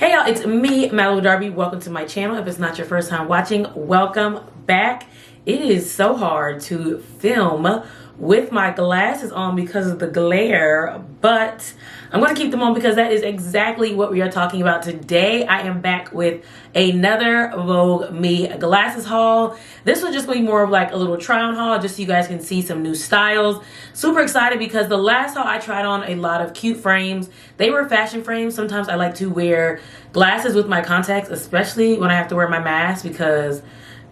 Hey y'all, it's me, Malibu Darby. Welcome to my channel. If it's not your first time watching, welcome back. It is so hard to film with my glasses on because of the glare, but I'm going to keep them on because that is exactly what we are talking about today. I am back with another Voogueme glasses haul. This was just going to be more of like a little try on haul just so you guys can see some new styles. Super excited because the last haul I tried on a lot of cute frames. They were fashion frames. Sometimes I like to wear glasses with my contacts, especially when I have to wear my mask because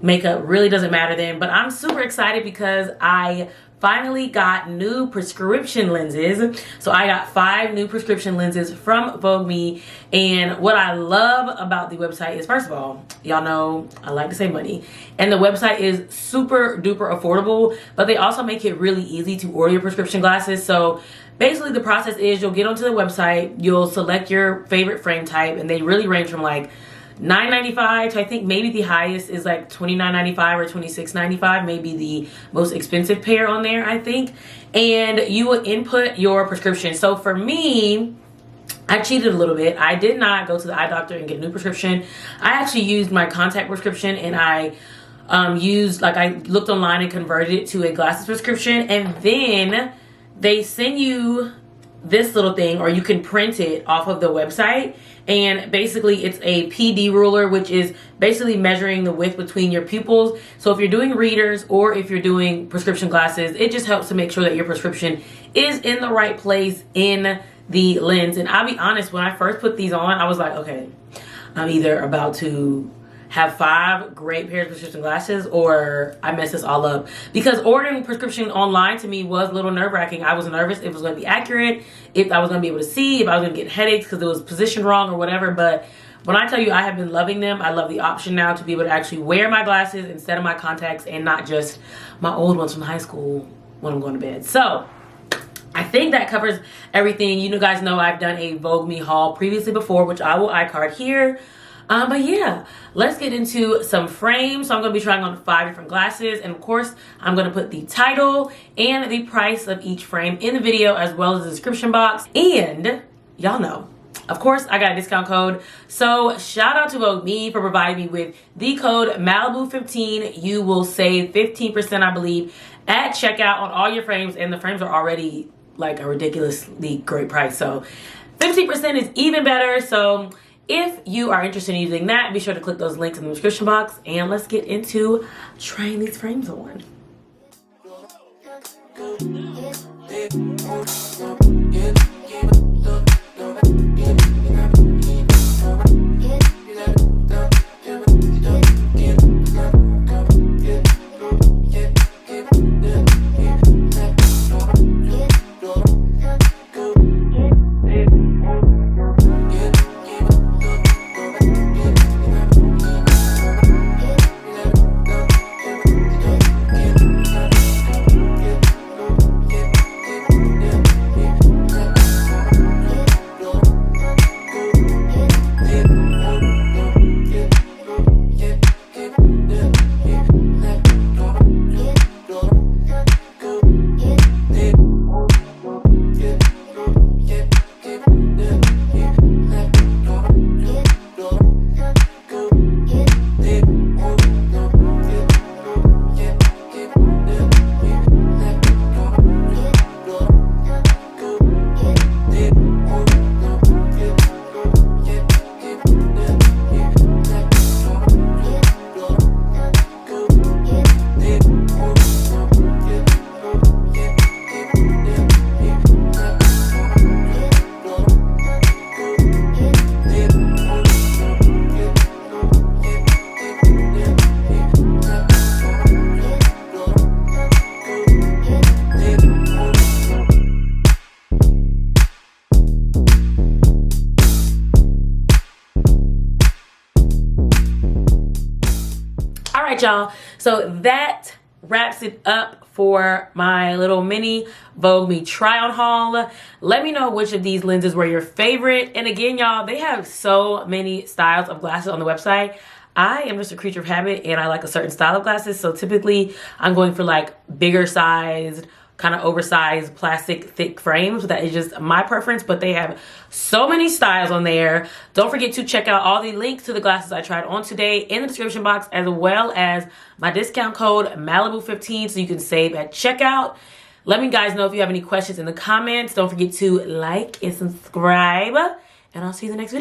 makeup really doesn't matter then. But I'm super excited because I finally got new prescription lenses. So I got 5 new prescription lenses from Voogueme, and what I love about the website is, first of all, y'all know I like to save money, and the website is super duper affordable, but they also make it really easy to order your prescription glasses. So basically the process is you'll get onto the website, you'll select your favorite frame type, and they really range from like $9.95 to I think maybe the highest is like $29.95 or $26.95, maybe the most expensive pair on there, I think. And you will input your prescription. So for me, I cheated a little bit. I did not go to the eye doctor and get a new prescription. I actually used my contact prescription, and I I looked online and converted it to a glasses prescription, and then they send you this little thing, or you can print it off of the website. And basically it's a PD ruler, which is basically measuring the width between your pupils. So if you're doing readers or if you're doing prescription glasses, it just helps to make sure that your prescription is in the right place in the lens. And I'll be honest, when I first put these on, I was like, okay, I'm either about to have 5 great pairs of prescription glasses or I mess this all up. Because ordering prescription online to me was a little nerve-wracking. I was nervous if it was going to be accurate, if I was going to be able to see, if I was going to get headaches because it was positioned wrong or whatever. But when I tell you I have been loving them, I love the option now to be able to actually wear my glasses instead of my contacts and not just my old ones from high school when I'm going to bed. So I think that covers everything. You guys know I've done a Voogueme haul previously before, which I will iCard here. But yeah, let's get into some frames. So I'm going to be trying on 5 different glasses, and of course I'm going to put the title and the price of each frame in the video as well as the description box. And y'all know, of course, I got a discount code. So shout out to Voogueme for providing me with the code Malibu15. You will save 15%, I believe, at checkout on all your frames, and the frames are already like a ridiculously great price. So 15% is even better. So if you are interested in using that, be sure to click those links in the description box, and let's get into trying these frames on. Y'all, so that wraps it up for my little mini Voogueme try on haul. Let me know which of these lenses were your favorite. And again, y'all, they have so many styles of glasses on the website. I am just a creature of habit, and I like a certain style of glasses. So typically I'm going for like bigger sized kind of oversized plastic thick frames. That is just my preference, but they have so many styles on there. Don't forget to check out all the links to the glasses I tried on today in the description box, as well as my discount code Malibu15 so you can save at checkout. Let me guys know if you have any questions in the comments. Don't forget to like and subscribe, and I'll see you in the next video.